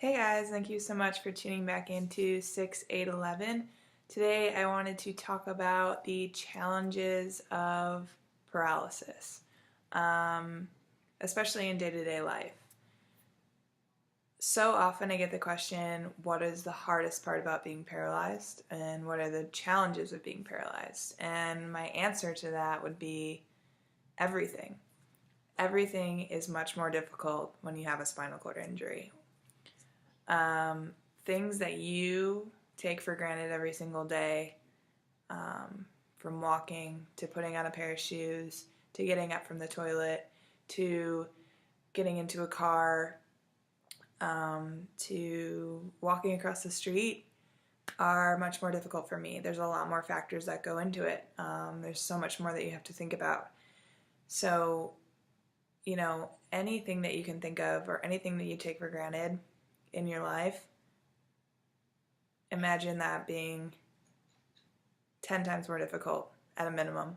Hey guys, thank you so much for tuning back into 6.8.11. Today I wanted to talk about the challenges of paralysis, especially in day-to-day life. So often I get the question, what is the hardest part about being paralyzed and what are the challenges of being paralyzed? And my answer to that would be everything. Everything is much more difficult when you have a spinal cord injury. Things that you take for granted every single day, from walking to putting on a pair of shoes to getting up from the toilet to getting into a car, to walking across the street, are much more difficult for me. There's a lot more factors that go into it. There's so much more that you have to think about. So, anything that you can think of or anything that you take for granted in your life, imagine that being 10 times more difficult at a minimum.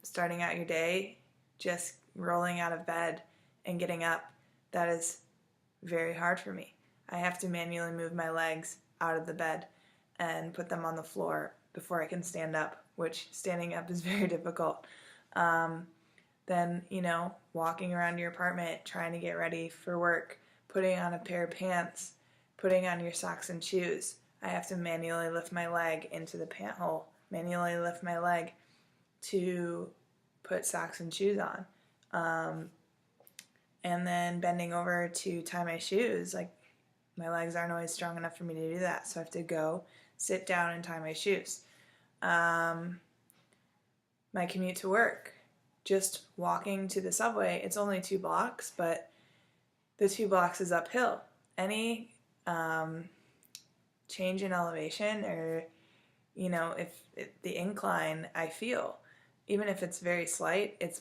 Starting out your day, just rolling out of bed and getting up, that is very hard for me. I have to manually move my legs out of the bed and put them on the floor before I can stand up, which standing up is very difficult. Then, walking around your apartment, trying to get ready for work, putting on a pair of pants, putting on your socks and shoes. I have to manually lift my leg into the pant hole, manually lift my leg to put socks and shoes on. And then bending over to tie my shoes, like my legs aren't always strong enough for me to do that, so I have to go, sit down and tie my shoes. My commute to work, just walking to the subway, it's only 2 blocks, but the 2 blocks is uphill. Any change in elevation or, if the incline I feel, even if it's very slight, it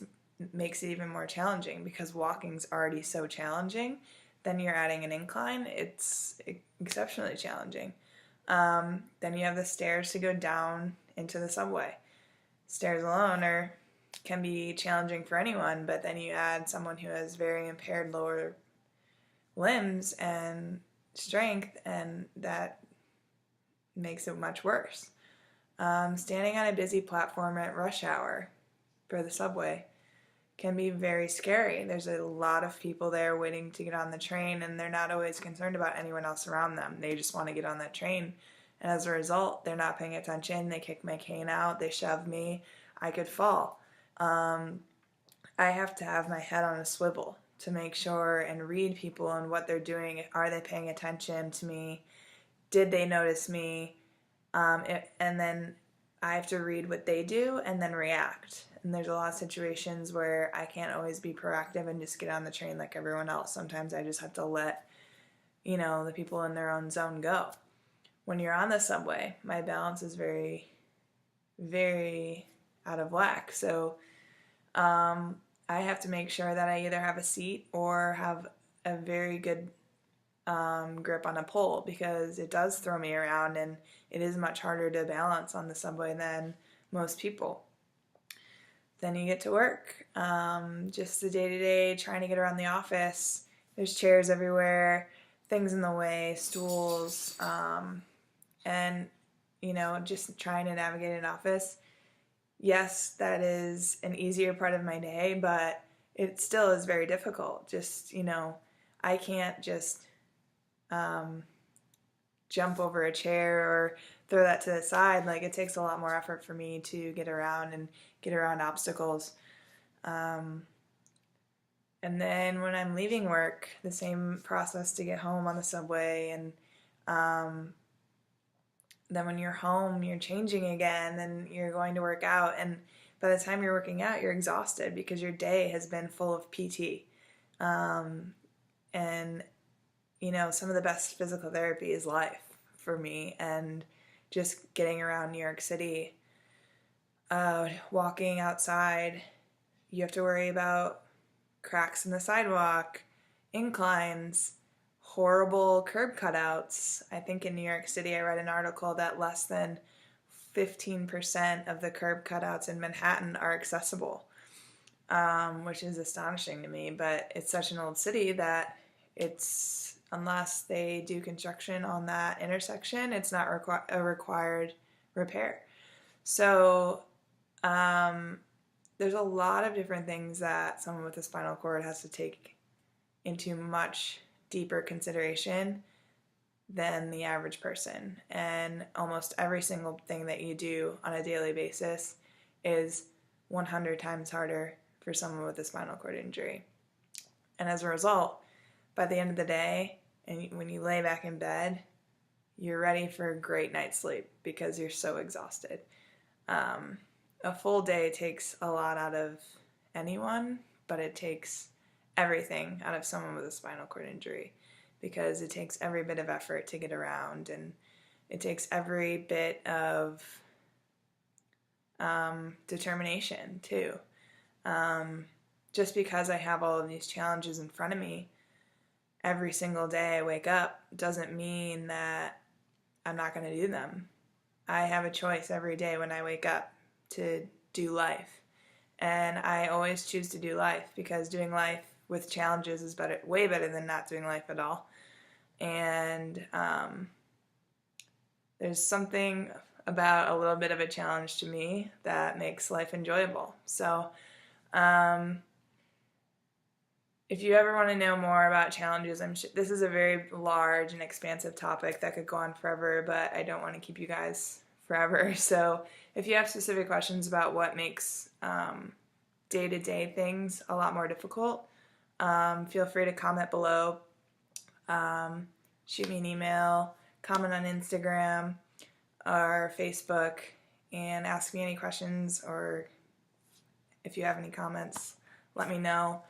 makes it even more challenging because walking's already so challenging. Then you're adding an incline, it's exceptionally challenging. Then you have the stairs to go down into the subway. Stairs alone can be challenging for anyone, but then you add someone who has very impaired lower limbs and strength, and that makes it much worse. Standing on a busy platform at rush hour for the subway can be very scary. There's a lot of people there waiting to get on the train, and they're not always concerned about anyone else around them. They just want to get on that train, and as a result, they're not paying attention. They kick my cane out, they shove me, I could fall. I have to have my head on a swivel to make sure and read people and what they're doing. Are they paying attention to me? Did they notice me? And then I have to read what they do and then react. And there's a lot of situations where I can't always be proactive and just get on the train like everyone else. Sometimes I just have to let, the people in their own zone go. When you're on the subway, my balance is very, very out of whack. So, I have to make sure that I either have a seat or have a very good grip on a pole, because it does throw me around and it is much harder to balance on the subway than most people. Then you get to work, just the day-to-day, trying to get around the office. There's chairs everywhere, things in the way, stools, and just trying to navigate an office. Yes, that is an easier part of my day, but it still is very difficult. Just, I can't just jump over a chair or throw that to the side. Like, it takes a lot more effort for me to get around and get around obstacles. And then when I'm leaving work, the same process to get home on the subway, and then when you're home, you're changing again, then you're going to work out, and by the time you're working out, you're exhausted because your day has been full of PT. And some of the best physical therapy is life for me, and just getting around New York City, walking outside, you have to worry about cracks in the sidewalk, inclines, horrible curb cutouts. I think in New York City I read an article that less than 15% of the curb cutouts in Manhattan are accessible, which is astonishing to me, but it's such an old city that it's unless they do construction on that intersection, it's not a required repair. So there's a lot of different things that someone with a spinal cord has to take into much deeper consideration than the average person. And almost every single thing that you do on a daily basis is 100 times harder for someone with a spinal cord injury. And as a result, by the end of the day, and when you lay back in bed, you're ready for a great night's sleep because you're so exhausted. A full day takes a lot out of anyone, but it takes everything out of someone with a spinal cord injury because it takes every bit of effort to get around, and it takes every bit of determination too. Just because I have all of these challenges in front of me every single day I wake up doesn't mean that I'm not going to do them. I have a choice every day when I wake up to do life. And I always choose to do life because doing life with challenges is way better than not doing life at all. And there's something about a little bit of a challenge to me that makes life enjoyable. So if you ever want to know more about challenges, this is a very large and expansive topic that could go on forever, but I don't want to keep you guys forever. So if you have specific questions about what makes day-to-day things a lot more difficult, feel free to comment below, shoot me an email, comment on Instagram or Facebook, and ask me any questions, or if you have any comments, let me know.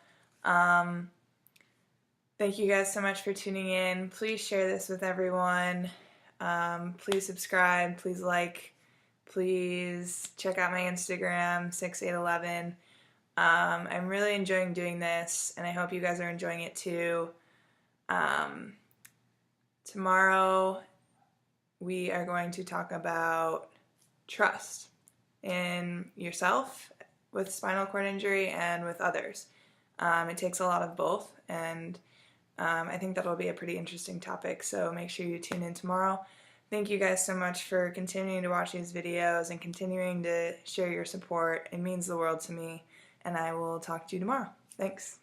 Thank you guys so much for tuning in. Please share this with everyone. Please subscribe. Please like. Please check out my Instagram, 6.eight.eleven. I'm really enjoying doing this, and I hope you guys are enjoying it too. Tomorrow we are going to talk about trust in yourself with spinal cord injury and with others. It takes a lot of both, and I think that'll be a pretty interesting topic, so make sure you tune in tomorrow. Thank you guys so much for continuing to watch these videos and continuing to share your support. It means the world to me, and I will talk to you tomorrow. Thanks.